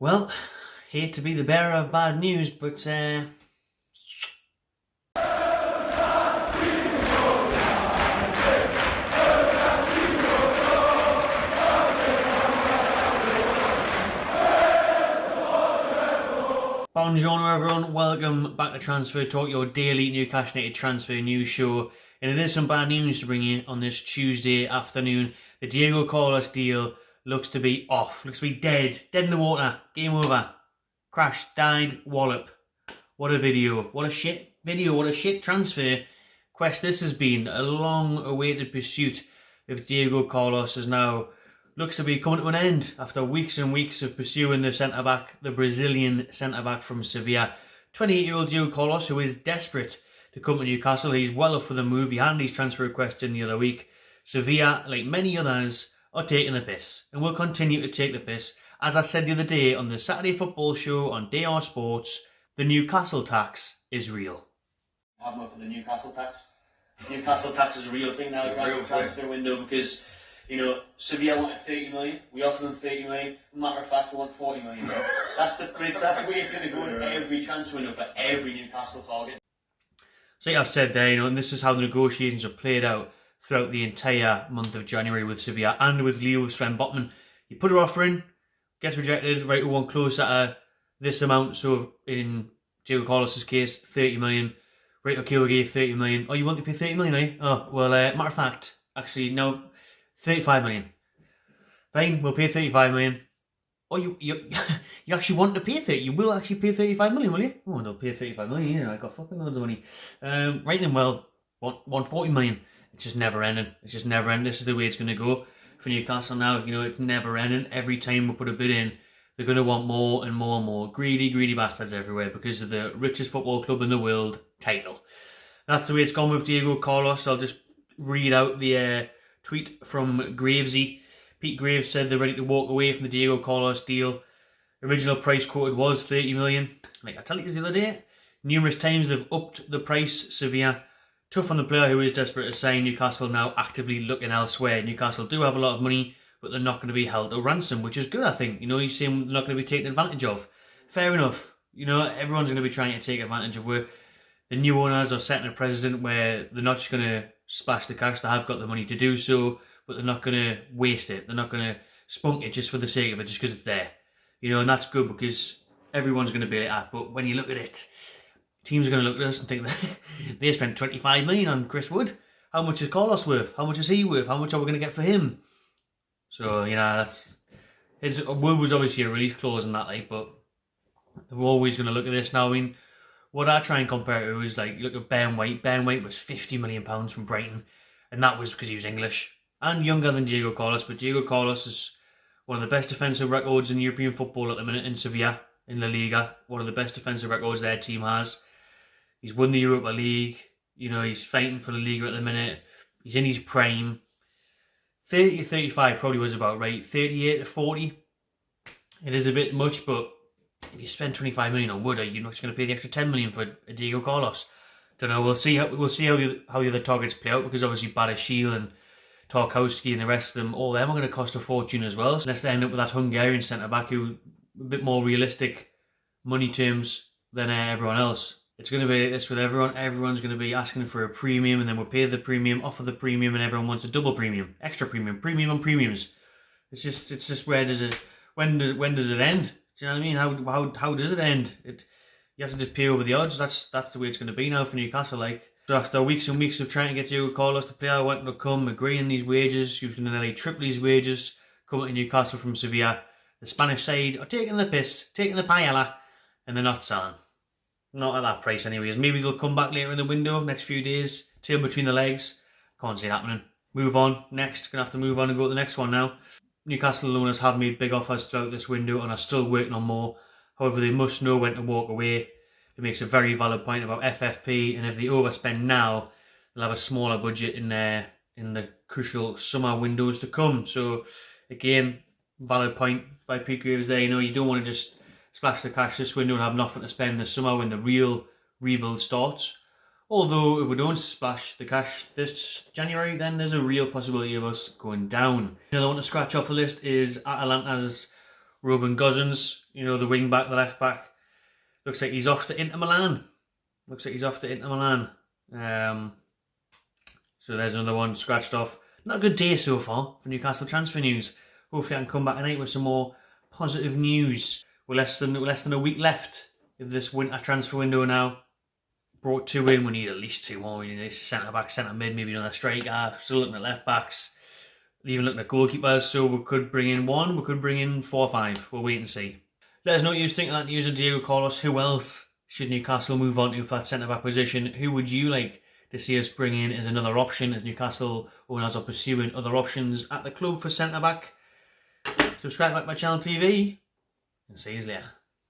Well, hate to be the bearer of bad news, but Buongiorno everyone, welcome back to Transfer Talk, your daily Newcastle United transfer news show. And it is some bad news to bring you on this Tuesday afternoon. The Deigo Carlos deal looks to be off, looks to be dead in the water, game over. Crashed, died, wallop. What a video, what a shit video, what a shit transfer quest this has been. A long-awaited pursuit of Deigo Carlos is now looks to be coming to an end after weeks and weeks of pursuing the centre-back, the Brazilian centre-back from Sevilla. 28-year-old Deigo Carlos, who is desperate to come to Newcastle. He's well up for the move. He handed his transfer request in the other week. Sevilla, like many others, are taking the piss and will continue to take the piss. As I said the other day on the Saturday Football Show on Deigo Sports, the Newcastle tax is real. I'm up for the Newcastle tax. Newcastle tax is a real thing now during the transfer window because, you know, Sevilla wanted 30 million, we offered them 30 million, matter of fact we want 40 million. That's the way it's going to go in every transfer window for every Newcastle target. So like I've said there, you know, and this is how the negotiations have played out throughout the entire month of January with Sevilla and with Leo, with Sven Botman. You put her offer in, gets rejected, right, we want closer to this amount. So in Deigo Carlos's case, 30 million. Right, okay, we'll give you 30 million. Oh, you want to pay 30 million, eh? Oh, well, matter of fact, actually, no, 35 million. Fine, we'll pay 35 million. Oh, you actually want to pay 30? You will actually pay 35 million, will you? Oh, they'll pay 35 million, yeah, I got fucking loads of money. Right then, well, want 40 million. It's just never ending. It's just never ending. This is the way it's going to go for Newcastle now. You know, it's never ending. Every time we put a bid in, they're going to want more and more and more. Greedy bastards everywhere because of the richest football club in the world title. That's the way it's gone with Deigo Carlos. I'll just read out the tweet from Gravesy. Pete Graves said they're ready to walk away from the Deigo Carlos deal. Original price quoted was 30 million. Like I told you the other day, numerous times they've upped the price. Sevilla, tough on the player who is desperate to sign. Newcastle now actively looking elsewhere. Newcastle do have a lot of money, but they're not going to be held to ransom, which is good, I think. You know, he's saying they're not going to be taken advantage of. Fair enough. You know, everyone's going to be trying to take advantage of where the new owners are setting a precedent where they're not just going to splash the cash. They have got the money to do so, but they're not going to waste it. They're not going to spunk it just for the sake of it, just because it's there. You know, and that's good because everyone's going to be like that. But when you look at it, teams are going to look at us and think that they spent 25 million on Chris Wood. How much is Carlos worth? How much is he worth? How much are we going to get for him? So, you know, that's... His Wood was obviously a release clause in that, like, but we're always going to look at this now. I mean, what I try and compare it to is, like, look at Ben White. Ben White was £50 million from Brighton, and that was because he was English and younger than Deigo Carlos. But Deigo Carlos is one of the best defensive records in European football at the minute in Sevilla, in La Liga. One of the best defensive records their team has. He's won the Europa League. You know, he's fighting for the Liga at the minute. He's in his prime. 30 to 35 probably was about right. 38 to 40, it is a bit much, but if you spend 25 million on Wood, are you not just going to pay the extra 10 million for a Deigo Carlos? Don't know. We'll see how the other targets play out, because obviously Badashil and Tarkowski and the rest of them, all them are going to cost a fortune as well. So unless they end up with that Hungarian centre back who a bit more realistic money terms than everyone else. It's going to be like this with everyone. Everyone's going to be asking for a premium, and then we'll pay the premium, offer the premium, and everyone wants a double premium, extra premium, premium on premiums. It's just where does it? When does it end? Do you know what I mean? How does it end? You have to just pay over the odds. That's the way it's going to be now for Newcastle. Like, so after weeks and weeks of trying to get Deigo Carlos, the player wanting to come, agreeing these wages, he was going to nearly triple his wages, coming to Newcastle from Sevilla. The Spanish side are taking the piss, taking the paella, and they're not selling. Not at that price anyways. Maybe they'll come back later in the window, next few days, tail between the legs. Can't see it happening. Move on. Next, gonna have to move on and go to the next one now. Newcastle owners have made big offers throughout this window and are still working on more. However, they must know when to walk away. It makes a very valid point about FFP, and if they overspend now, they'll have a smaller budget in the crucial summer windows to come. So, again, valid point by Pete Graves there. You know, you don't want to just splash the cash this window and have nothing to spend this summer when the real rebuild starts. Although if we don't splash the cash this January, then there's a real possibility of us going down. Another one to scratch off the list is Atalanta's Ruben Gosens, you know, the wing back, the left back, looks like he's off to Inter Milan. So there's another one scratched off. Not a good day so far for Newcastle transfer news. Hopefully I can come back tonight with some more positive news. We're less than a week left of this winter transfer window now. Brought 2 in, we need at least 2 more. We need a centre back, centre mid, maybe another striker. Still looking at left backs, even looking at goalkeepers. So we could bring in 1, we could bring in 4 or 5. We'll wait and see. Let us know what you think of that news on Deigo. Call us. Who else should Newcastle move on to for that centre back position? Who would you like to see us bring in as another option, as Newcastle owners are pursuing other options at the club for centre back? Subscribe back to my channel TV, and see you later.